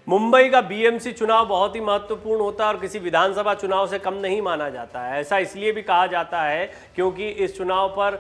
मुंबई का बीएमसी चुनाव बहुत ही महत्वपूर्ण होता है और किसी विधानसभा चुनाव से कम नहीं माना जाता है। ऐसा इसलिए भी कहा जाता है क्योंकि इस चुनाव पर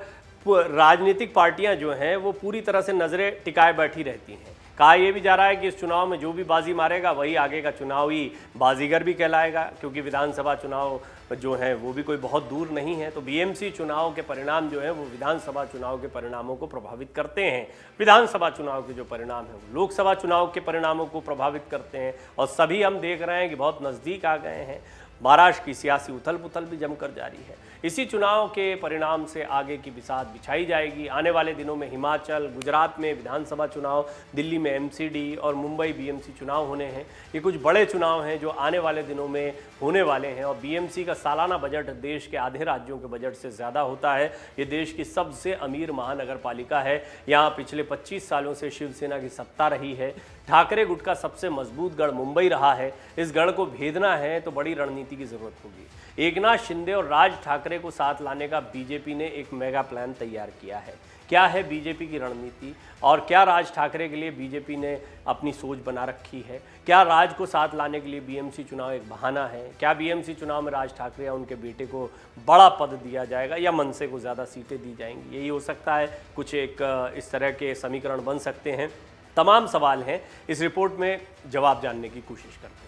राजनीतिक पार्टियां जो हैं वो पूरी तरह से नजरें टिकाए बैठी रहती हैं। कहा यह भी जा रहा है कि इस चुनाव में जो भी बाजी मारेगा वही आगे का चुनावी बाजीगर भी कहलाएगा, क्योंकि विधानसभा चुनाव जो है वो भी कोई बहुत दूर नहीं है। तो बीएमसी चुनाव के परिणाम जो है वो विधानसभा चुनाव के परिणामों को प्रभावित करते हैं। विधानसभा चुनाव के जो परिणाम है वो लोकसभा चुनाव के परिणामों को प्रभावित करते हैं और सभी हम देख रहे हैं कि बहुत नज़दीक आ गए हैं। महाराष्ट्र की सियासी उथल पुथल भी जमकर जारी है। इसी चुनाव के परिणाम से आगे की बिसात बिछाई जाएगी। आने वाले दिनों में हिमाचल, गुजरात में विधानसभा चुनाव, दिल्ली में एमसीडी और मुंबई बीएमसी चुनाव होने हैं। ये कुछ बड़े चुनाव हैं जो आने वाले दिनों में होने वाले हैं और बीएमसी का सालाना बजट देश के आधे राज्यों के बजट से ज़्यादा होता है। ये देश की सबसे अमीर महानगर पालिका है। यहाँ पिछले 25 सालों से शिवसेना की सत्ता रही है। ठाकरे गुट का सबसे मजबूत गढ़ मुंबई रहा है। इस गढ़ को भेदना है तो बड़ी रणनीति की जरूरत होगी। एकनाथ शिंदे और राज ठाकरे को साथ लाने का बीजेपी ने एक मेगा प्लान तैयार किया है। क्या है बीजेपी की रणनीति और क्या राज ठाकरे के लिए बीजेपी ने अपनी सोच बना रखी है? क्या राज को साथ लाने के लिए बीएमसी चुनाव एक बहाना है? क्या बीएमसी चुनाव में राज ठाकरे या उनके बेटे को बड़ा पद दिया जाएगा या मनसे को ज़्यादा सीटें दी जाएंगी? यही हो सकता है। कुछ एक इस तरह के समीकरण बन सकते हैं। तमाम सवाल हैं, इस रिपोर्ट में जवाब जानने की कोशिश करते हैं।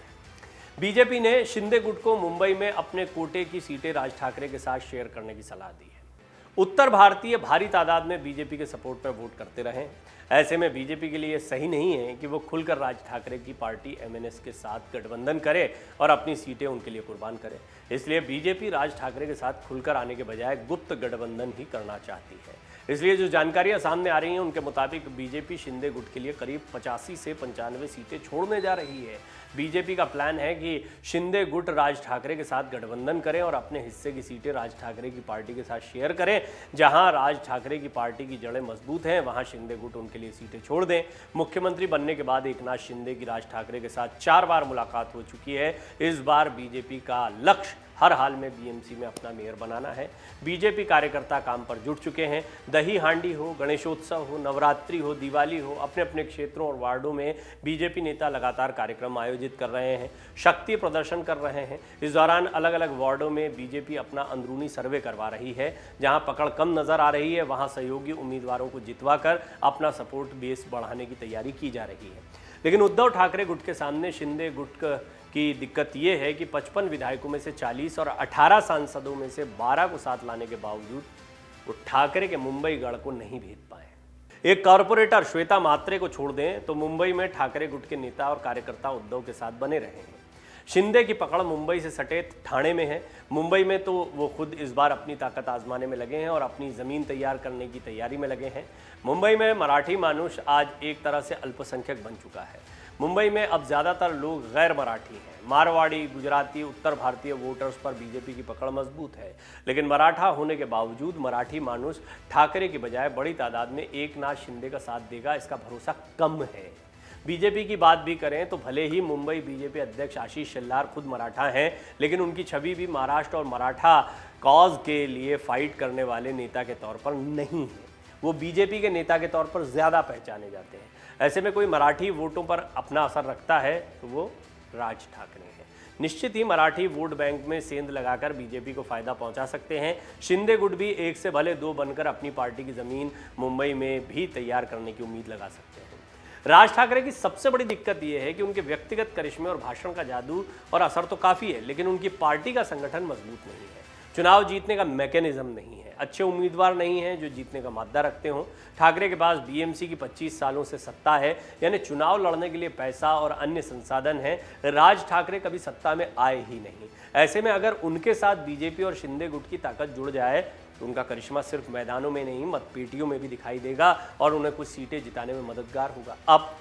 बीजेपी ने शिंदे गुट को मुंबई में अपने कोटे की सीटें राज ठाकरे के साथ शेयर करने की सलाह दी है। उत्तर भारतीय भारी तादाद में बीजेपी के सपोर्ट में वोट करते रहे। ऐसे में बीजेपी के लिए सही नहीं है कि वो खुलकर राज ठाकरे की पार्टी एमएनएस के साथ गठबंधन करे और अपनी सीटें उनके लिए कुर्बान करे। इसलिए बीजेपी राज ठाकरे के साथ खुलकर आने के बजाय गुप्त गठबंधन ही करना चाहती है। इसलिए जो जानकारियां सामने आ रही हैं उनके मुताबिक बीजेपी शिंदे गुट के लिए करीब 85 से 95 सीटें छोड़ने जा रही है। बीजेपी का प्लान है कि शिंदे गुट राज ठाकरे के साथ गठबंधन करें और अपने हिस्से की सीटें राज ठाकरे की पार्टी के साथ शेयर करें। जहां राज ठाकरे की पार्टी की जड़ें मजबूत हैं वहां शिंदे गुट उनके लिए सीटें छोड़ दें। मुख्यमंत्री बनने के बाद एकनाथ शिंदे की राज ठाकरे के साथ 4 बार मुलाकात हो चुकी है। इस बार बीजेपी का लक्ष्य हर हाल में बीएमसी में अपना मेयर बनाना है। बीजेपी कार्यकर्ता काम पर जुट चुके हैं। दही हांडी हो, गणेशोत्सव हो, नवरात्रि हो, दिवाली हो, अपने अपने क्षेत्रों और वार्डों में बीजेपी नेता लगातार कार्यक्रम आयोजित कर रहे हैं, शक्ति प्रदर्शन कर रहे हैं। इस दौरान अलग अलग वार्डों में बीजेपी अपना अंदरूनी सर्वे करवा रही है। जहां पकड़ कम नजर आ रही है वहां सहयोगी उम्मीदवारों को जितवाकर अपना सपोर्ट बेस बढ़ाने की तैयारी की जा रही है। लेकिन उद्धव ठाकरे गुट के सामने शिंदे गुट की दिक्कत यह है कि 55 विधायकों में से 40 और 18 सांसदों में से 12 को साथ लाने के बावजूद वो ठाकरे के मुंबई गढ़ को नहीं भेद पाए। एक कॉरपोरेटर श्वेता मात्रे को छोड़ दें तो मुंबई में ठाकरे गुट के नेता और कार्यकर्ता उद्धव के साथ बने रहे हैं। शिंदे की पकड़ मुंबई से सटे ठाणे में है। मुंबई में तो वो खुद इस बार अपनी ताकत आजमाने में लगे हैं और अपनी ज़मीन तैयार करने की तैयारी में लगे हैं। मुंबई में मराठी मानुष आज एक तरह से अल्पसंख्यक बन चुका है। मुंबई में अब ज़्यादातर लोग गैर मराठी हैं। मारवाड़ी, गुजराती, उत्तर भारतीय वोटर्स पर बीजेपी की पकड़ मजबूत है। लेकिन मराठा होने के बावजूद मराठी मानुष ठाकरे की बजाय बड़ी तादाद में एकनाथ शिंदे का साथ देगा, इसका भरोसा कम है। बीजेपी की बात भी करें तो भले ही मुंबई बीजेपी अध्यक्ष आशीष शेलार खुद मराठा हैं, लेकिन उनकी छवि भी महाराष्ट्र और मराठा कॉज के लिए फाइट करने वाले नेता के तौर पर नहीं है। वो बीजेपी के नेता के तौर पर ज़्यादा पहचाने जाते हैं। ऐसे में कोई मराठी वोटों पर अपना असर रखता है तो वो राज ठाकरे हैं। निश्चित ही मराठी वोट बैंक में सेंध लगाकर बीजेपी को फायदा पहुंचा सकते हैं। शिंदे गुट भी एक से भले 2 बनकर अपनी पार्टी की ज़मीन मुंबई में भी तैयार करने की उम्मीद लगा सकते हैं। राज ठाकरे की सबसे बड़ी दिक्कत यह है कि उनके व्यक्तिगत करिश्मे और भाषण का जादू और असर तो काफ़ी है, लेकिन उनकी पार्टी का संगठन मजबूत नहीं है। चुनाव जीतने का मैकेनिज्म नहीं है। अच्छे उम्मीदवार नहीं हैं जो जीतने का मादा रखते हों। ठाकरे के पास बीएमसी की 25 सालों से सत्ता है, यानी चुनाव लड़ने के लिए पैसा और अन्य संसाधन हैं। राज ठाकरे कभी सत्ता में आए ही नहीं। ऐसे में अगर उनके साथ बीजेपी और शिंदे गुट की ताकत जुड़ जाए तो उनका करिश्मा सिर्फ मैदानों में नहीं मतपेटियों में भी दिखाई देगा और उन्हें कुछ सीटें जिताने में मददगार होगा। अब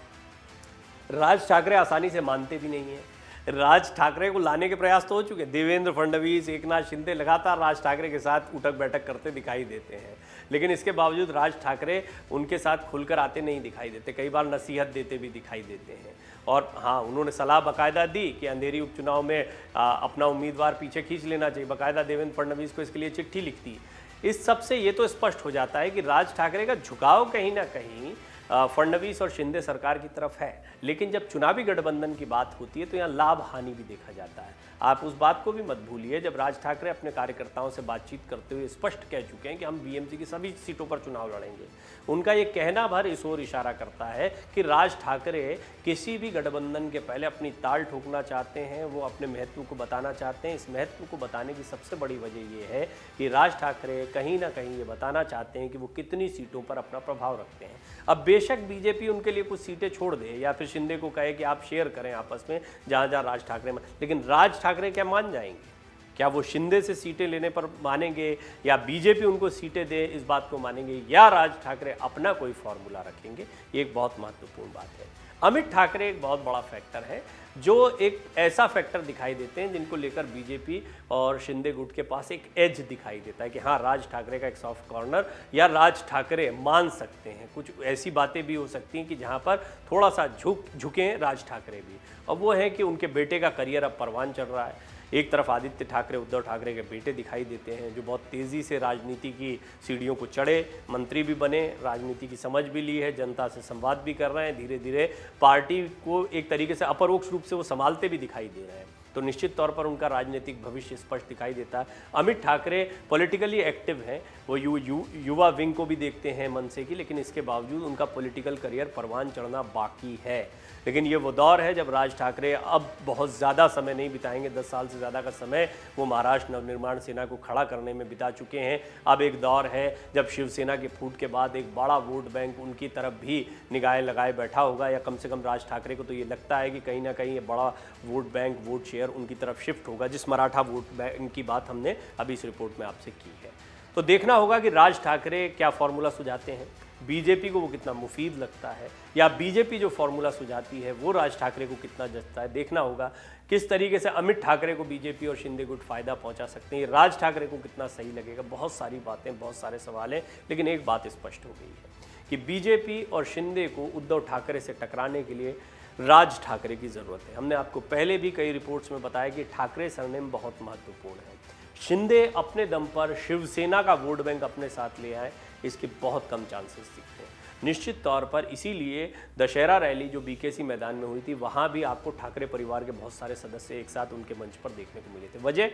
राज ठाकरे आसानी से मानते भी नहीं हैं। राज ठाकरे को लाने के प्रयास तो हो चुके हैं। देवेंद्र फडणवीस, एकनाथ शिंदे लगातार राज ठाकरे के साथ उठक बैठक करते दिखाई देते हैं, लेकिन इसके बावजूद राज ठाकरे उनके साथ खुलकर आते नहीं दिखाई देते। कई बार नसीहत देते भी दिखाई देते हैं। और हाँ, उन्होंने सलाह बाकायदा दी कि अंधेरी उपचुनाव में अपना उम्मीदवार पीछे खींच लेना चाहिए। बाकायदा देवेंद्र फडणवीस को इसके लिए चिट्ठी लिखती। इस सब से ये तो स्पष्ट हो जाता है कि राज ठाकरे का झुकाव कहीं ना कहीं फडणवीस और शिंदे सरकार की तरफ है, लेकिन जब चुनावी गठबंधन की बात होती है तो यहाँ लाभ हानि भी देखा जाता है। आप उस बात को भी मत भूलिए, जब राज ठाकरे अपने कार्यकर्ताओं से बातचीत करते हुए स्पष्ट कह चुके हैं कि हम बीएमसी की सभी सीटों पर चुनाव लड़ेंगे, उनका ये कहना भर इस ओर इशारा करता है कि राज ठाकरे किसी भी गठबंधन के पहले अपनी ताल ठोकना चाहते हैं, वो अपने महत्व को बताना चाहते हैं। इस महत्व को बताने की सबसे बड़ी वजह ये है कि राज ठाकरे कहीं ना कहीं ये बताना चाहते हैं कि वो कितनी सीटों पर अपना प्रभाव रखते हैं। अब बेशक बीजेपी उनके लिए कुछ सीटें छोड़ दे या फिर शिंदे को कहे कि आप शेयर करें आपस में जहाँ जहाँ राज ठाकरे, लेकिन राज ठाकरे क्या मान जाएंगे? क्या वो शिंदे से सीटें लेने पर मानेंगे या बीजेपी उनको सीटें दे इस बात को मानेंगे, या राज ठाकरे अपना कोई फॉर्मूला रखेंगे? ये एक बहुत महत्वपूर्ण बात है। अमित ठाकरे एक बहुत बड़ा फैक्टर है, जो एक ऐसा फैक्टर दिखाई देते हैं जिनको लेकर बीजेपी और शिंदे गुट के पास एक एज दिखाई देता है कि हाँ, राज ठाकरे का एक सॉफ्ट कॉर्नर या राज ठाकरे मान सकते हैं। कुछ ऐसी बातें भी हो सकती हैं कि जहाँ पर थोड़ा सा झुकें राज ठाकरे भी। अब वो है कि उनके बेटे का करियर अब परवान चढ़ रहा है। एक तरफ आदित्य ठाकरे, उद्धव ठाकरे के बेटे दिखाई देते हैं, जो बहुत तेज़ी से राजनीति की सीढ़ियों को चढ़े, मंत्री भी बने, राजनीति की समझ भी ली है, जनता से संवाद भी कर रहे हैं, धीरे धीरे पार्टी को एक तरीके से अपरोक्ष रूप से वो संभालते भी दिखाई दे रहे हैं। तो निश्चित तौर पर उनका राजनीतिक भविष्य स्पष्ट दिखाई देता है। अमित ठाकरे पॉलिटिकली एक्टिव हैं, वो युवा विंग को भी देखते हैं मनसे की, लेकिन इसके बावजूद उनका पॉलिटिकल करियर परवान चढ़ना बाकी है। लेकिन ये वो दौर है जब राज ठाकरे अब बहुत ज़्यादा समय नहीं बिताएंगे, 10 साल से ज़्यादा का समय वो महाराष्ट्र नवनिर्माण सेना को खड़ा करने में बिता चुके हैं। अब एक दौर है जब शिवसेना के फूट के बाद एक बड़ा वोट बैंक उनकी तरफ भी निगाहें लगाए बैठा होगा, या कम से कम राज ठाकरे को तो ये लगता है कि कहीं ना कहीं ये बड़ा वोट बैंक, वोट शेयर उनकी तरफ शिफ्ट होगा, जिस मराठा वोट बैंक की बात हमने अभी इस रिपोर्ट में आपसे की है। तो देखना होगा कि राज ठाकरे क्या फॉर्मूला सुझाते हैं, बीजेपी को वो कितना मुफीद लगता है, या बीजेपी जो फॉर्मूला सुझाती है वो राज ठाकरे को कितना जचता है। देखना होगा किस तरीके से अमित ठाकरे को बीजेपी और शिंदे गुट फायदा पहुंचा सकते हैं, राज ठाकरे को कितना सही लगेगा। बहुत सारी बातें, बहुत सारे सवाल हैं, लेकिन एक बात स्पष्ट हो गई है कि बीजेपी और शिंदे को उद्धव ठाकरे से टकराने के लिए राज ठाकरे की ज़रूरत है। हमने आपको पहले भी कई रिपोर्ट्स में बताया कि ठाकरे सरनेम बहुत महत्वपूर्ण है। शिंदे अपने दम पर शिवसेना का वोट बैंक अपने साथ ले आए, इसके बहुत कम चांसेस दिखते हैं। निश्चित तौर पर इसीलिए दशहरा रैली जो बीकेसी मैदान में हुई थी, वहाँ भी आपको ठाकरे परिवार के बहुत सारे सदस्य एक साथ उनके मंच पर देखने को मिले थे। वजह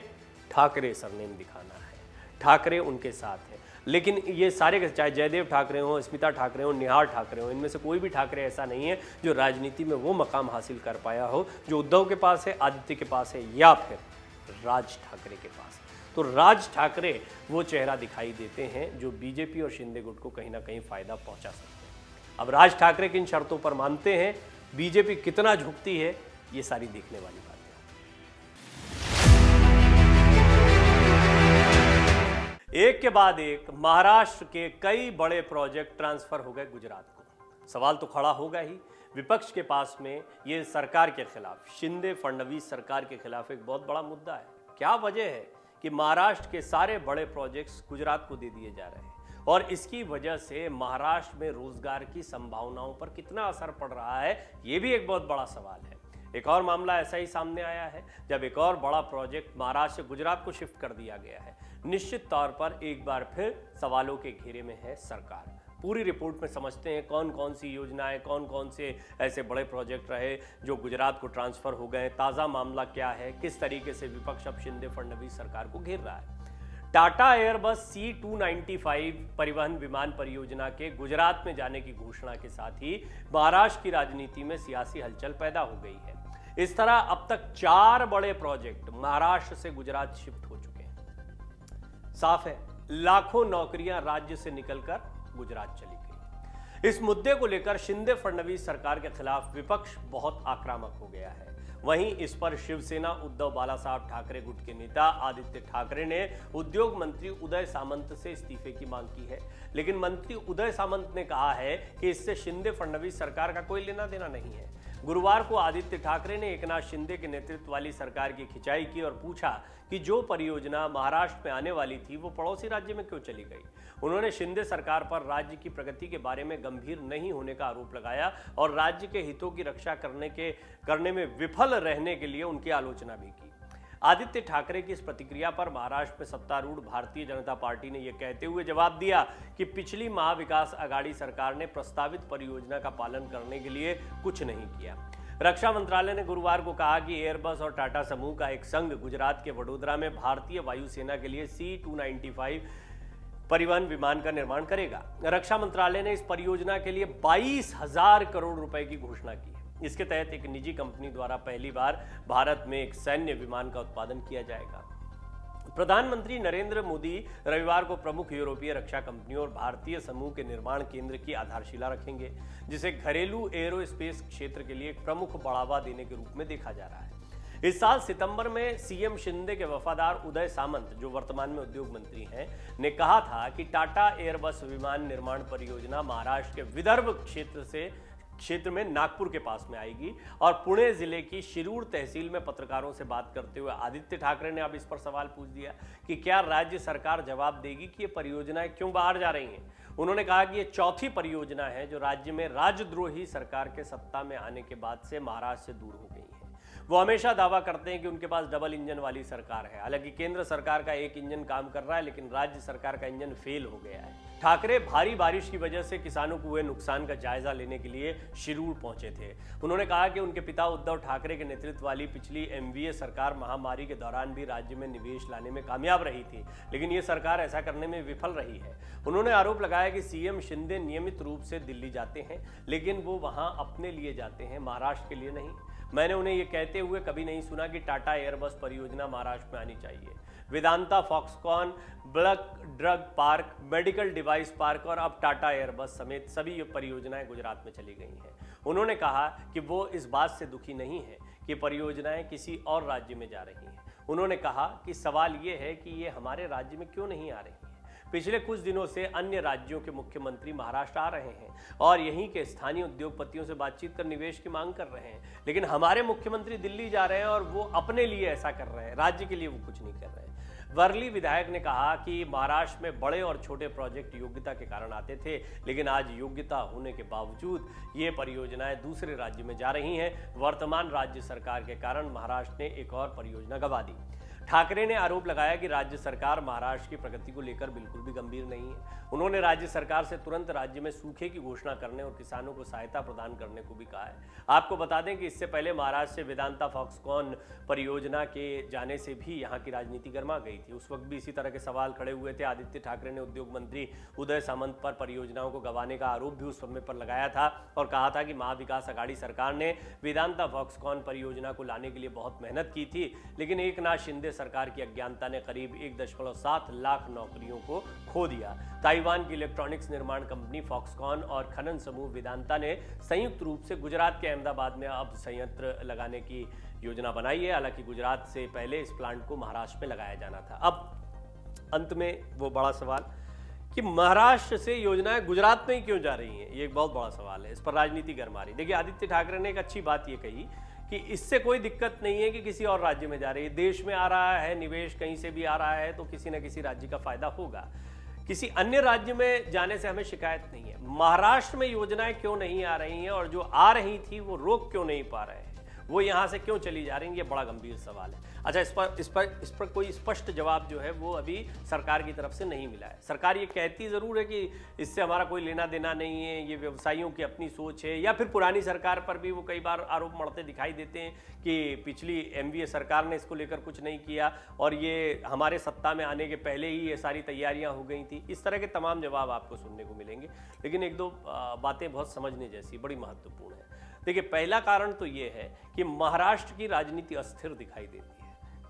ठाकरे सरनेम दिखाना है, ठाकरे उनके साथ है। लेकिन ये सारे, चाहे जयदेव ठाकरे हों, स्मिता ठाकरे हों, निहार ठाकरे हों, इनमें से कोई भी ठाकरे ऐसा नहीं है जो राजनीति में वो मकाम हासिल कर पाया हो जो उद्धव के पास है, आदित्य के पास है, या फिर राज ठाकरे के पास है। तो राज ठाकरे वो चेहरा दिखाई देते हैं जो बीजेपी और शिंदे गुट को कहीं ना कहीं फायदा पहुंचा सकते हैं। अब राज ठाकरे किन शर्तों पर मानते हैं, बीजेपी कितना झुकती है, ये सारी देखने वाली बात है। एक के बाद एक महाराष्ट्र के कई बड़े प्रोजेक्ट ट्रांसफर हो गए गुजरात को। सवाल तो खड़ा होगा ही, विपक्ष के पास में ये सरकार के खिलाफ, शिंदे फडणवीस सरकार के खिलाफ एक बहुत बड़ा मुद्दा है। क्या वजह है कि महाराष्ट्र के सारे बड़े प्रोजेक्ट्स गुजरात को दे दिए जा रहे हैं, और इसकी वजह से महाराष्ट्र में रोजगार की संभावनाओं पर कितना असर पड़ रहा है, ये भी एक बहुत बड़ा सवाल है। एक और मामला ऐसा ही सामने आया है जब एक और बड़ा प्रोजेक्ट महाराष्ट्र से गुजरात को शिफ्ट कर दिया गया है। निश्चित तौर पर एक बार फिर सवालों के घेरे में है सरकार। पूरी रिपोर्ट में समझते हैं कौन कौन सी योजनाएं, कौन कौन से ऐसे बड़े प्रोजेक्ट रहे जो गुजरात को ट्रांसफर हो गए, ताज़ा मामला क्या है, किस तरीके से विपक्ष अब शिंदे फडणवीस सरकार को घेर रहा है। टाटा एयरबस C295 परिवहन विमान परियोजना के गुजरात में जाने की घोषणा के साथ ही महाराष्ट्र की राजनीति में सियासी हलचल पैदा हो गई है। इस तरह अब तक 4 बड़े प्रोजेक्ट महाराष्ट्र से गुजरात शिफ्ट हो चुके हैं। साफ है, लाखों नौकरियां राज्य से निकलकर गुजरात चली गई। इस मुद्दे को लेकर शिंदे फडणवीस सरकार के खिलाफ विपक्ष बहुत आक्रामक हो गया है। वहीं इस पर शिवसेना उद्धव बालासाहब ठाकरे गुट के नेता आदित्य ठाकरे ने उद्योग मंत्री उदय सामंत से इस्तीफे की मांग की है, लेकिन मंत्री उदय सामंत ने कहा है कि इससे शिंदे फडणवीस सरकार का कोई लेना देना नहीं है। गुरुवार को आदित्य ठाकरे ने एकनाथ शिंदे के नेतृत्व वाली सरकार की खिंचाई की और पूछा कि जो परियोजना महाराष्ट्र में आने वाली थी वो पड़ोसी राज्य में क्यों चली गई। उन्होंने शिंदे सरकार पर राज्य की प्रगति के बारे में गंभीर नहीं होने का आरोप लगाया और राज्य के हितों की रक्षा करने में विफल रहने के लिए उनकी आलोचना भी की। आदित्य ठाकरे की इस प्रतिक्रिया पर महाराष्ट्र में सत्तारूढ़ भारतीय जनता पार्टी ने यह कहते हुए जवाब दिया कि पिछली महाविकास आघाड़ी सरकार ने प्रस्तावित परियोजना का पालन करने के लिए कुछ नहीं किया। रक्षा मंत्रालय ने गुरुवार को कहा कि एयरबस और टाटा समूह का एक संघ गुजरात के वडोदरा में भारतीय वायुसेना के लिए C-295 परिवहन विमान का निर्माण करेगा। रक्षा मंत्रालय ने इस परियोजना के लिए 22,000 करोड़ रुपए की घोषणा की है। इसके तहत एक निजी कंपनी द्वारा पहली बार भारत में एक सैन्य विमान का उत्पादन किया जाएगा। प्रधानमंत्री नरेंद्र मोदी रविवार को प्रमुख यूरोपीय रक्षा कंपनियों और भारतीय समूह के निर्माण केंद्र की आधारशिला रखेंगे, जिसे घरेलू एरोस्पेस क्षेत्र के लिए एक प्रमुख बढ़ावा देने के रूप में देखा जा रहा है। इस साल सितंबर में सीएम शिंदे के वफादार उदय सामंत, जो वर्तमान में उद्योग मंत्री हैं, ने कहा था कि टाटा एयरबस विमान निर्माण परियोजना महाराष्ट्र के विदर्भ क्षेत्र में नागपुर के पास में आएगी। और पुणे जिले की शिरूर तहसील में पत्रकारों से बात करते हुए आदित्य ठाकरे ने अब इस पर सवाल पूछ दिया कि क्या राज्य सरकार जवाब देगी कि ये परियोजनाएं क्यों बाहर जा रही हैं। उन्होंने कहा कि ये चौथी परियोजना है जो राज्य में राजद्रोही सरकार के सत्ता में आने के बाद से महाराष्ट्र से दूर हो गई है। वो हमेशा दावा करते हैं कि उनके पास डबल इंजन वाली सरकार है। हालांकि केंद्र सरकार का एक इंजन काम कर रहा है, लेकिन राज्य सरकार का इंजन फेल हो गया है। ठाकरे भारी बारिश की वजह से किसानों को हुए नुकसान का जायजा लेने के लिए शिरूर पहुंचे थे। उन्होंने कहा कि उनके पिता उद्धव ठाकरे के नेतृत्व वाली पिछली एनडीए सरकार महामारी के दौरान भी राज्य में निवेश लाने में कामयाब रही थी, लेकिन ये सरकार ऐसा करने में विफल रही है। उन्होंने आरोप लगाया कि सीएम शिंदे नियमित रूप से दिल्ली जाते हैं, लेकिन वो वहां अपने लिए जाते हैं, महाराष्ट्र के लिए नहीं। मैंने उन्हें यह कहते हुए कभी नहीं सुना कि टाटा एयरबस परियोजना महाराष्ट्र में आनी चाहिए। Vedanta, Foxconn, blood drug park, medical device park और अब टाटा एयरबस समेत सभी परियोजनाएं गुजरात में चली गई हैं। उन्होंने कहा कि वो इस बात से दुखी नहीं है कि परियोजनाएं किसी और राज्य में जा रही हैं। उन्होंने कहा कि सवाल ये है कि ये हमारे राज्य में क्यों नहीं आ रही हैं। पिछले कुछ दिनों से अन्य राज्यों के मुख्यमंत्री महाराष्ट्र आ रहे हैं और यहीं के स्थानीय उद्योगपतियों से बातचीत कर निवेश की मांग कर रहे हैं, लेकिन हमारे मुख्यमंत्री दिल्ली जा रहे हैं और वो अपने लिए ऐसा कर रहे हैं, राज्य के लिए वो कुछ नहीं कर रहे हैं। वर्ली विधायक ने कहा कि महाराष्ट्र में बड़े और छोटे प्रोजेक्ट योग्यता के कारण आते थे, लेकिन आज योग्यता होने के बावजूद ये परियोजनाएं दूसरे राज्य में जा रही हैं। वर्तमान राज्य सरकार के कारण महाराष्ट्र ने एक और परियोजना गंवा दी। ठाकरे ने आरोप लगाया कि राज्य सरकार महाराष्ट्र की प्रगति को लेकर बिल्कुल भी गंभीर नहीं है। उन्होंने राज्य सरकार से तुरंत राज्य में सूखे की घोषणा करने और किसानों को सहायता प्रदान करने को भी कहा है। आपको बता दें कि इससे पहले महाराष्ट्र से वेदांता फॉक्सकॉन परियोजना के जाने से भी यहाँ की राजनीति गर्मा गई थी। उस वक्त भी इसी तरह के सवाल खड़े हुए थे। आदित्य ठाकरे ने उद्योग मंत्री उदय सामंत पर परियोजनाओं को गंवाने का आरोप भी उस समय पर लगाया था और कहा था कि महाविकास आघाड़ी सरकार ने वेदांता फॉक्सकॉन परियोजना को लाने के लिए बहुत मेहनत की थी, लेकिन एकनाथ शिंदे सरकार की अज्ञानता ने करीब 1.7 लाख नौकरियों को खो दिया। ताइवान की इलेक्ट्रॉनिक्स निर्माण कंपनी फॉक्सकॉन और खनन समूह वेदांता ने संयुक्त रूप से गुजरात के अहमदाबाद में अब संयंत्र लगाने की योजना बनाई है। हालांकि गुजरात से पहले इस प्लांट को महाराष्ट्र में लगाया जाना था। अब अंत में वो बड़ा सवाल कि महाराष्ट्र से योजनाएं गुजरात में ही क्यों जा रही हैं, ये एक बहुत बड़ा सवाल है। इस पर राजनीति गर्मा रही। देखिए, आदित्य ठाकरे ने एक अच्छी बात ये कही कि इससे कोई दिक्कत नहीं है कि किसी और राज्य में जा रही है। देश में आ रहा है निवेश, कहीं से भी आ रहा है तो किसी न किसी राज्य का फायदा होगा। किसी अन्य राज्य में जाने से हमें शिकायत नहीं है। महाराष्ट्र में योजनाएं क्यों नहीं आ रही हैं और जो आ रही थी वो रोक क्यों नहीं पा रहे हैं, वो यहां से क्यों चली जा रही हैं, ये बड़ा गंभीर सवाल है। अच्छा, इस पर कोई स्पष्ट जवाब जो है वो अभी सरकार की तरफ से नहीं मिला है। सरकार ये कहती जरूर है कि इससे हमारा कोई लेना देना नहीं है, ये व्यवसायियों की अपनी सोच है, या फिर पुरानी सरकार पर भी वो कई बार आरोप मढ़ते दिखाई देते हैं कि पिछली एनडीए सरकार ने इसको लेकर कुछ नहीं किया और ये हमारे सत्ता में आने के पहले ही ये सारी तैयारियां हो गई थी। इस तरह के तमाम जवाब आपको सुनने को मिलेंगे, लेकिन एक दो बातें बहुत समझने जैसी, बड़ी महत्वपूर्ण है। देखिए, पहला कारण तो ये है कि महाराष्ट्र की राजनीति अस्थिर दिखाई देती है।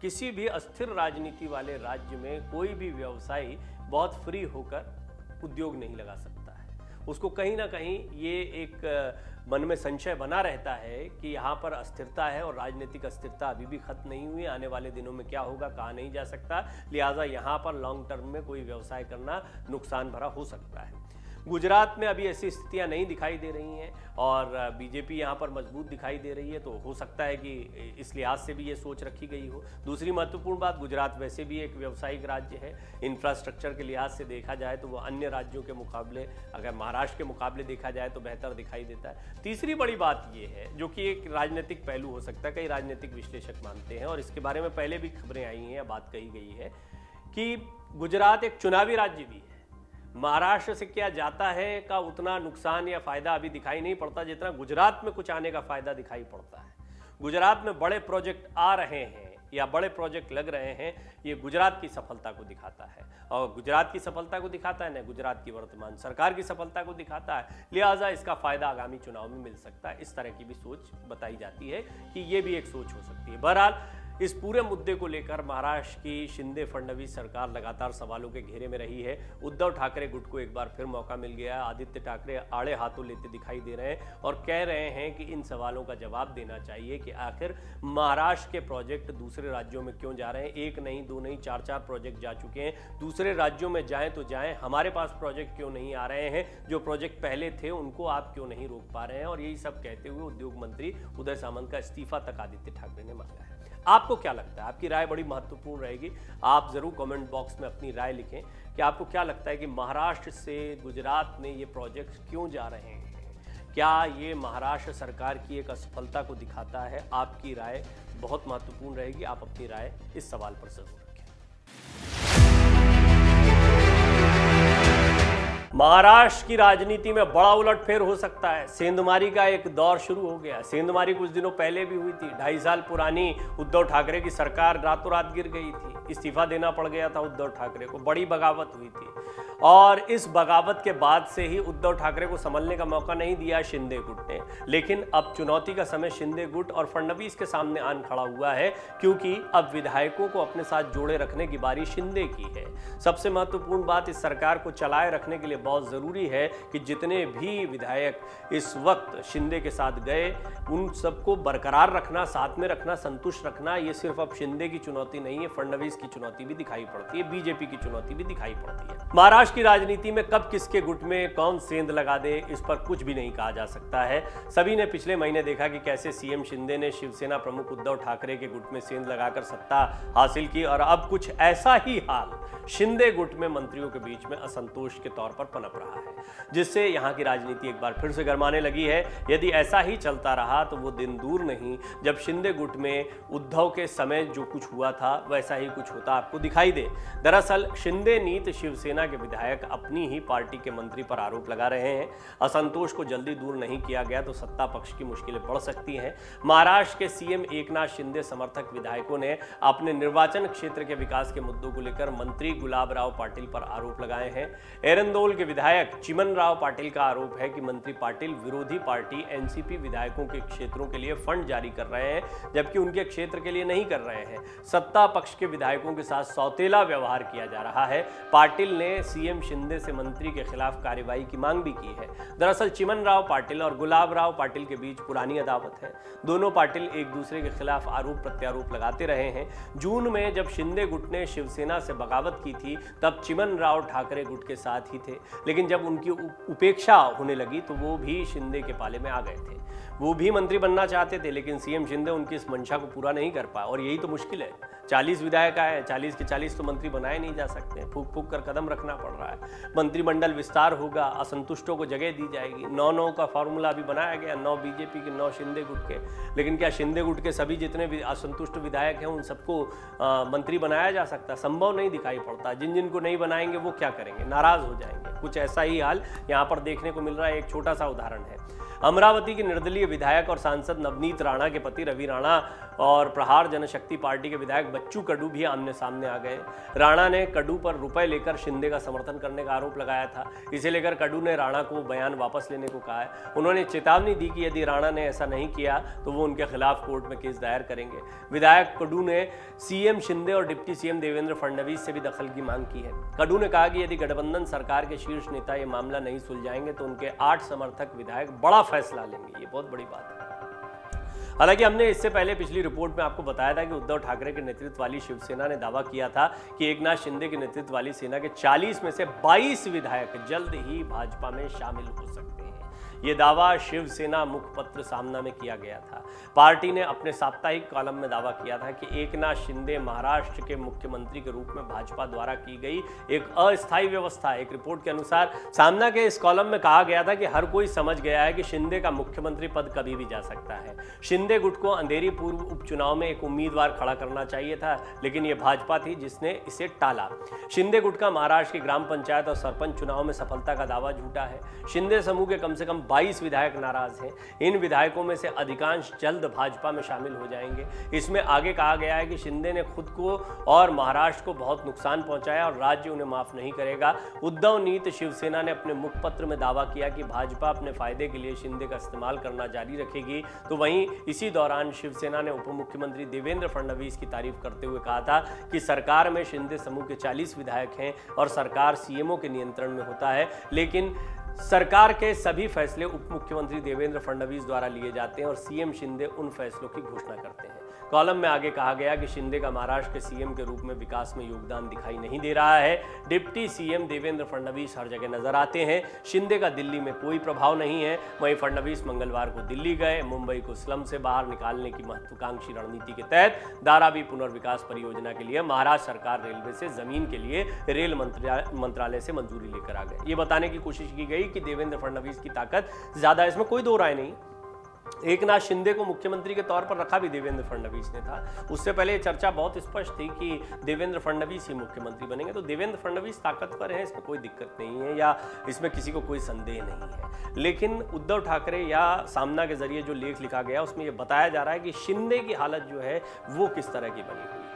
किसी भी अस्थिर राजनीति वाले राज्य में कोई भी व्यवसायी बहुत फ्री होकर उद्योग नहीं लगा सकता है। उसको कहीं ना कहीं ये एक मन में संशय बना रहता है कि यहाँ पर अस्थिरता है और राजनीतिक अस्थिरता अभी भी खत्म नहीं हुई, आने वाले दिनों में क्या होगा कहा नहीं जा सकता, लिहाजा यहाँ पर लॉन्ग टर्म में कोई व्यवसाय करना नुकसान भरा हो सकता है। गुजरात में अभी ऐसी स्थितियां नहीं दिखाई दे रही हैं और बीजेपी यहां पर मजबूत दिखाई दे रही है, तो हो सकता है कि इस लिहाज से भी ये सोच रखी गई हो। दूसरी महत्वपूर्ण बात, गुजरात वैसे भी एक व्यावसायिक राज्य है, इंफ्रास्ट्रक्चर के लिहाज से देखा जाए तो वो अन्य राज्यों के मुकाबले, अगर महाराष्ट्र के मुकाबले देखा जाए तो बेहतर दिखाई देता है। तीसरी बड़ी बात ये है, जो कि एक राजनीतिक पहलू हो सकता है, कई राजनीतिक विश्लेषक मानते हैं और इसके बारे में पहले भी खबरें आई हैं या बात कही गई है कि गुजरात एक चुनावी राज्य भी है। महाराष्ट्र से क्या जाता है का उतना नुकसान या फायदा अभी दिखाई नहीं पड़ता जितना गुजरात में कुछ आने का फायदा दिखाई पड़ता है। गुजरात में बड़े प्रोजेक्ट आ रहे हैं या बड़े प्रोजेक्ट लग रहे हैं, ये गुजरात की सफलता को दिखाता है और गुजरात की सफलता को दिखाता है, न गुजरात की वर्तमान सरकार की सफलता को दिखाता है। लिहाजा इसका फायदा आगामी चुनाव में मिल सकता है। इस तरह की भी सोच बताई जाती है कि ये भी एक सोच हो सकती है। बहरहाल इस पूरे मुद्दे को लेकर महाराष्ट्र की शिंदे फडणवीस सरकार लगातार सवालों के घेरे में रही है। उद्धव ठाकरे गुट को एक बार फिर मौका मिल गया है। आदित्य ठाकरे आड़े हाथों लेते दिखाई दे रहे हैं और कह रहे हैं कि इन सवालों का जवाब देना चाहिए कि आखिर महाराष्ट्र के प्रोजेक्ट दूसरे राज्यों में क्यों जा रहे हैं। एक नहीं, दो नहीं, चार प्रोजेक्ट जा चुके हैं। दूसरे राज्यों में जाएं तो जाएं, हमारे पास प्रोजेक्ट क्यों नहीं आ रहे हैं? जो प्रोजेक्ट पहले थे उनको आप क्यों नहीं रोक पा रहे हैं? और यही सब कहते हुए उद्योग मंत्री उदय सामंत का इस्तीफा तक आदित्य ठाकरे ने मांगा है। आपको क्या लगता है? आपकी राय बड़ी महत्वपूर्ण रहेगी। आप जरूर कमेंट बॉक्स में अपनी राय लिखें कि आपको क्या लगता है कि महाराष्ट्र से गुजरात में ये प्रोजेक्ट क्यों जा रहे हैं। क्या ये महाराष्ट्र सरकार की एक असफलता को दिखाता है? आपकी राय बहुत महत्वपूर्ण रहेगी। आप अपनी राय इस सवाल पर जरूर रखें। महाराष्ट्र की राजनीति में बड़ा उलटफेर हो सकता है। सेंधमारी का एक दौर शुरू हो गया। सेंधमारी कुछ दिनों पहले भी हुई थी। 2.5 साल पुरानी उद्धव ठाकरे की सरकार रातों रात गिर गई थी। इस्तीफा देना पड़ गया था उद्धव ठाकरे को। बड़ी बगावत हुई थी और इस बगावत के बाद से ही उद्धव ठाकरे को संभलने का मौका नहीं दिया शिंदे गुट ने। लेकिन अब चुनौती का समय शिंदे गुट और फडणवीस के सामने आन खड़ा हुआ है, क्योंकि अब विधायकों को अपने साथ जोड़े रखने की बारी शिंदे की है। सबसे महत्वपूर्ण बात, इस सरकार को चलाए रखने के लिए बहुत जरूरी है कि जितने भी विधायक इस वक्त शिंदे के साथ गए उन सबको बरकरार रखना, साथ में रखना, संतुष्ट रखना। ये सिर्फ अब शिंदे की चुनौती नहीं है, फडणवीस की चुनौती भी दिखाई पड़ती है, बीजेपी की चुनौती भी दिखाई पड़ती है। महाराष्ट्र की राजनीति में कब किसके गुट में कौन सेंध लगा दे, इस पर कुछ भी नहीं कहा जा सकता है। सभी ने पिछले महीने देखा कि कैसे सीएम शिंदे ने शिवसेना प्रमुख उद्धव ठाकरे के गुट में सेंध लगाकर सत्ता हासिल की और अब कुछ ऐसा ही हाल शिंदे गुट में मंत्रियों के बीच में असंतोष के तौर पर पनप रहा है, जिससे यहां की राजनीति एक बार फिर से गरमाने लगी है। यदि ऐसा ही चलता रहा तो वो दिन दूर नहीं जब शिंदे गुट में उद्धव के समय जो कुछ हुआ था वैसा ही कुछ होता आपको दिखाई दे। दरअसल शिंदे नीत शिवसेना के विधायक अपनी ही पार्टी के मंत्री पर आरोप लगा रहे हैं। असंतोष को जल्दी दूर नहीं किया गया तो सत्ता पक्ष की मुश्किलें बढ़ सकती हैं। महाराष्ट्र के सीएम एकनाथ शिंदे समर्थक विधायकों ने अपने निर्वाचन क्षेत्र के विकास के मुद्दों को लेकर मंत्री गुलाब राव पाटिल पर आरोप लगाए हैं। एरंदोल के विधायक चिमन राव पाटिल का आरोप है कि मंत्री पाटिल विरोधी पार्टी एनसीपी विधायकों के क्षेत्रों के लिए फंड जारी कर रहे हैं, जबकि उनके क्षेत्र के लिए नहीं कर रहे हैं। सत्ता पक्ष के विधायकों के साथ सौतेला व्यवहार किया जा रहा है। पाटिल ने सीएम शिंदे से मंत्री के खिलाफ कार्रवाई की मांग भी की है। दरअसल चिमन राव पाटिल और गुलाब राव पाटिल के बीच पुरानी अदावत है। दोनों पाटिल एक दूसरे के खिलाफ आरोप प्रत्यारोप लगाते रहे हैं। जून में जब शिंदे गुट ने शिवसेना से बगावत की थी तब चिमन राव ठाकरे गुट के साथ ही थे, लेकिन जब उनकी उपेक्षा होने लगी तो वो भी शिंदे के पाले में आ गए थे। वो भी मंत्री बनना चाहते थे, लेकिन सीएम शिंदे उनकी इस मंशा को पूरा नहीं कर पाए और यही तो मुश्किल है। 40 विधायक आए, 40 के 40 तो मंत्री बनाए नहीं जा सकते। फूक फूक कर कदम रखना पड़ रहा है। मंत्रिमंडल विस्तार होगा, असंतुष्टों को जगह दी जाएगी। 9-9 का फॉर्मूला अभी बनाया गया, 9 बीजेपी के, 9 शिंदे गुट के। लेकिन क्या शिंदे गुट के सभी जितने भी असंतुष्ट विधायक हैं उन सबको मंत्री बनाया जा सकता? संभव नहीं दिखाई पड़ता। जिन जिन को नहीं बनाएंगे वो क्या करेंगे? नाराज हो जाएंगे। कुछ ऐसा ही हाल यहाँ पर देखने को मिल रहा है। एक छोटा सा उदाहरण है। अमरावती के निर्दलीय विधायक और सांसद नवनीत राणा के पति रवि राणा और प्रहार जनशक्ति पार्टी के विधायक बच्चू कडू भी आमने सामने आ गए। राणा ने कडू पर रुपए लेकर शिंदे का समर्थन करने का आरोप लगाया था। इसे लेकर कडू ने राणा को बयान वापस लेने को कहा है। उन्होंने चेतावनी दी कि यदि राणा ने ऐसा नहीं किया तो वो उनके खिलाफ कोर्ट में केस दायर करेंगे। विधायक कडू ने सीएम शिंदे और डिप्टी सीएम देवेंद्र फडणवीस से भी दखल की मांग की है। कडू ने कहा कि यदि गठबंधन सरकार के शीर्ष नेता ये मामला नहीं सुलझाएंगे तो उनके 8 समर्थक विधायक बड़ा फैसला लेंगे। ये बहुत बड़ी बात है। हालांकि हमने इससे पहले पिछली रिपोर्ट में आपको बताया था कि उद्धव ठाकरे के नेतृत्व वाली शिवसेना ने दावा किया था कि एकनाथ शिंदे के नेतृत्व वाली सेना के 40 में से 22 विधायक जल्द ही भाजपा में शामिल हो सकते हैं। ये दावा शिवसेना मुखपत्र सामना में किया गया था। पार्टी ने अपने साप्ताहिक कॉलम में दावा किया था कि एकनाथ शिंदे महाराष्ट्र के मुख्यमंत्री के रूप में भाजपा द्वारा की गई एक अस्थायी व्यवस्था। एक रिपोर्ट के अनुसार सामना के इस कॉलम में कहा गया था कि हर कोई समझ गया है कि शिंदे का मुख्यमंत्री पद कभी भी जा सकता है। शिंदे गुट को अंधेरी पूर्व उपचुनाव में एक उम्मीदवार खड़ा करना चाहिए था, लेकिन यह भाजपा थी जिसने इसे टाला। शिंदे गुट का महाराष्ट्र की ग्राम पंचायत और सरपंच चुनाव में सफलता का दावा झूठा है। शिंदे समूह के कम से कम 22 विधायक नाराज हैं। इन विधायकों में से अधिकांश जल्द भाजपा में शामिल हो जाएंगे। इसमें आगे कहा गया है कि शिंदे ने खुद को और महाराष्ट्र को बहुत नुकसान पहुंचाया और राज्य उन्हें माफ नहीं करेगा। उद्धव नीत शिवसेना ने अपने मुखपत्र में दावा किया कि भाजपा अपने फायदे के लिए शिंदे का इस्तेमाल करना जारी रखेगी। तो वहीं इसी दौरान शिवसेना ने उप मुख्यमंत्री देवेंद्र फडणवीस की तारीफ करते हुए कहा था कि सरकार में शिंदे समूह के 40 विधायक हैं और सरकार सीएमओ के नियंत्रण में होता है, लेकिन सरकार के सभी फैसले उप मुख्यमंत्री देवेंद्र फडणवीस द्वारा लिए जाते हैं और सीएम शिंदे उन फैसलों की घोषणा करते हैं। कॉलम में आगे कहा गया कि शिंदे का महाराष्ट्र के सीएम के रूप में विकास में योगदान दिखाई नहीं दे रहा है। डिप्टी सीएम देवेंद्र फडणवीस हर जगह नजर आते हैं। शिंदे का दिल्ली में कोई प्रभाव नहीं है। वहीं फडणवीस मंगलवार को दिल्ली गए। मुंबई को स्लम से बाहर निकालने की महत्वाकांक्षी रणनीति के तहत धारावी पुनर्विकास परियोजना के लिए महाराष्ट्र सरकार रेलवे से जमीन के लिए रेल मंत्रालय से मंजूरी लेकर आ गए। ये बताने की कोशिश की गई कि देवेंद्र फडणवीस की ताकत ज्यादा, इसमें कोई दो राय नहीं। एकनाथ शिंदे को मुख्यमंत्री के तौर पर रखा भी देवेंद्र फडणवीस ने था। उससे पहले ये चर्चा बहुत स्पष्ट थी कि देवेंद्र फडणवीस ही मुख्यमंत्री बनेंगे। तो देवेंद्र फडणवीस ताकतवर है, इसमें कोई दिक्कत नहीं है या इसमें किसी को कोई संदेह नहीं है। लेकिन उद्धव ठाकरे या सामना के जरिए जो लेख लिखा गया उसमें यह बताया जा रहा है कि शिंदे की हालत जो है वो किस तरह की बनी हुई है।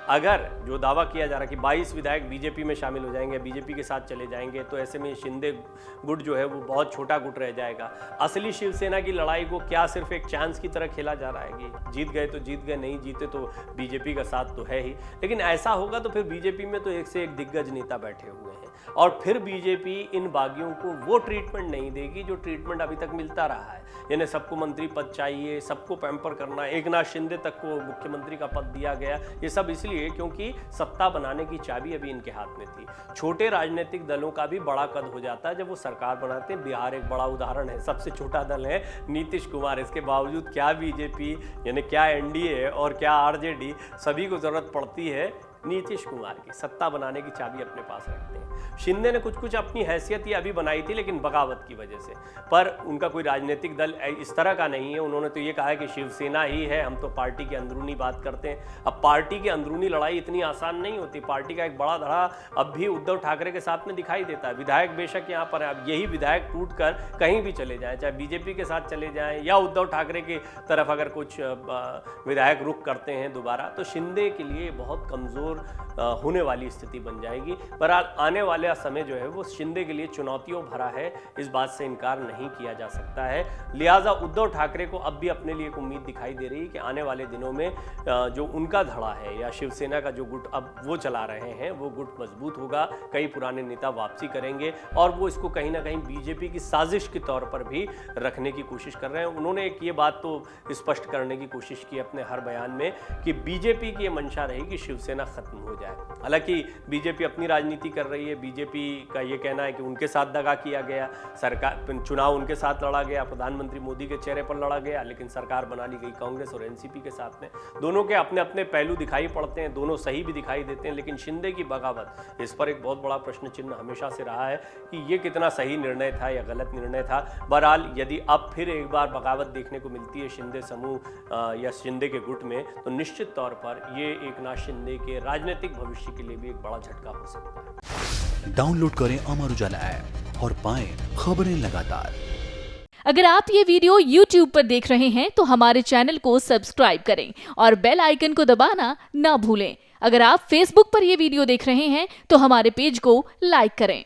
अगर जो दावा किया जा रहा है कि 22 विधायक बीजेपी में शामिल हो जाएंगे, बीजेपी के साथ चले जाएंगे, तो ऐसे में शिंदे गुट जो है वो बहुत छोटा गुट रह जाएगा। असली शिवसेना की लड़ाई को क्या सिर्फ एक चांस की तरह खेला जा रहा है कि जीत गए तो जीत गए, नहीं जीते तो बीजेपी का साथ तो है ही। लेकिन ऐसा होगा तो फिर बीजेपी में तो एक से एक दिग्गज नेता बैठे हुए हैं और फिर बीजेपी इन बागियों को वो ट्रीटमेंट नहीं देगी जो ट्रीटमेंट अभी तक मिलता रहा है। यानी सबको मंत्री पद चाहिए, सबको पैम्पर करना, एकनाथ शिंदे तक को मुख्यमंत्री का पद दिया गया। ये सब इसलिए क्योंकि सत्ता बनाने की चाबी अभी इनके हाथ में थी। छोटे राजनीतिक दलों का भी बड़ा कद हो जाता है जब वो सरकार बनाते हैं। बिहार एक बड़ा उदाहरण है। सबसे छोटा दल है नीतीश कुमार, इसके बावजूद क्या बीजेपी यानी क्या एनडीए और क्या आरजेडी, सभी को जरूरत पड़ती है नीतीश कुमार की। सत्ता बनाने की चाबी अपने पास रखते हैं। शिंदे ने कुछ अपनी हैसियत ही अभी बनाई थी, लेकिन बगावत की वजह से। पर उनका कोई राजनीतिक दल इस तरह का नहीं है। उन्होंने तो ये कहा है कि शिवसेना ही है, हम तो पार्टी की अंदरूनी बात करते हैं। अब पार्टी की अंदरूनी लड़ाई इतनी आसान नहीं होती। पार्टी का एक बड़ा धड़ा अब भी उद्धव ठाकरे के साथ में दिखाई देता है। विधायक बेशक यहाँ पर है, अब यही विधायक टूटकर कहीं भी चले जाएं, चाहे बीजेपी के साथ चले जाएं या उद्धव ठाकरे की तरफ अगर कुछ विधायक रुख करते हैं दोबारा, तो शिंदे के लिए बहुत कमजोर होने वाली स्थिति बन जाएगी। बहरहाल आने वाला समय जो है वो शिंदे के लिए चुनौतियों भरा है, इस बात से इनकार नहीं किया जा सकता है। लिहाजा उद्धव ठाकरे को अब भी अपने लिए एक उम्मीद दिखाई दे रही है कि आने वाले दिनों में जो उनका धड़ा है या शिवसेना का जो गुट अब वो चला रहे हैं वो गुट मजबूत होगा। कई पुराने नेता वापसी करेंगे और वो इसको कहीं ना कहीं बीजेपी की साजिश के तौर पर भी रखने की कोशिश कर रहे हैं। उन्होंने एक ये बात तो स्पष्ट करने की कोशिश की अपने हर बयान में कि बीजेपी की ये मंशा रही कि शिवसेना खत्म हो जाए। हालांकि बीजेपी अपनी राजनीति कर रही है। बीजेपी का ये कहना है कि उनके साथ दगा किया गया, सरकार चुनाव उनके साथ लड़ा गया, प्रधानमंत्री मोदी के चेहरे पर लड़ा गया, लेकिन सरकार बना ली गई कांग्रेस और एनसीपी के साथ में। दोनों के अपने अपने पहलू दिखाई पड़ते हैं, दोनों सही भी दिखाई देते हैं, लेकिन शिंदे की बगावत, इस पर एक बहुत बड़ा प्रश्न चिन्ह हमेशा से रहा है कि ये कितना सही निर्णय था या गलत निर्णय था। बहरहाल यदि अब फिर एक बार बगावत देखने को मिलती है शिंदे समूह या शिंदे के गुट में, तो निश्चित तौर पर ये एकनाथ शिंदे के राजनीतिक भविष्य के लिए भी एक बड़ा झटका हो सकता है। डाउनलोड करें अमर उजाला ऐप और पाएं खबरें लगातार। अगर आप ये वीडियो YouTube पर देख रहे हैं तो हमारे चैनल को सब्सक्राइब करें और बेल आइकन को दबाना ना भूलें। अगर आप Facebook पर ये वीडियो देख रहे हैं तो हमारे पेज को लाइक करें।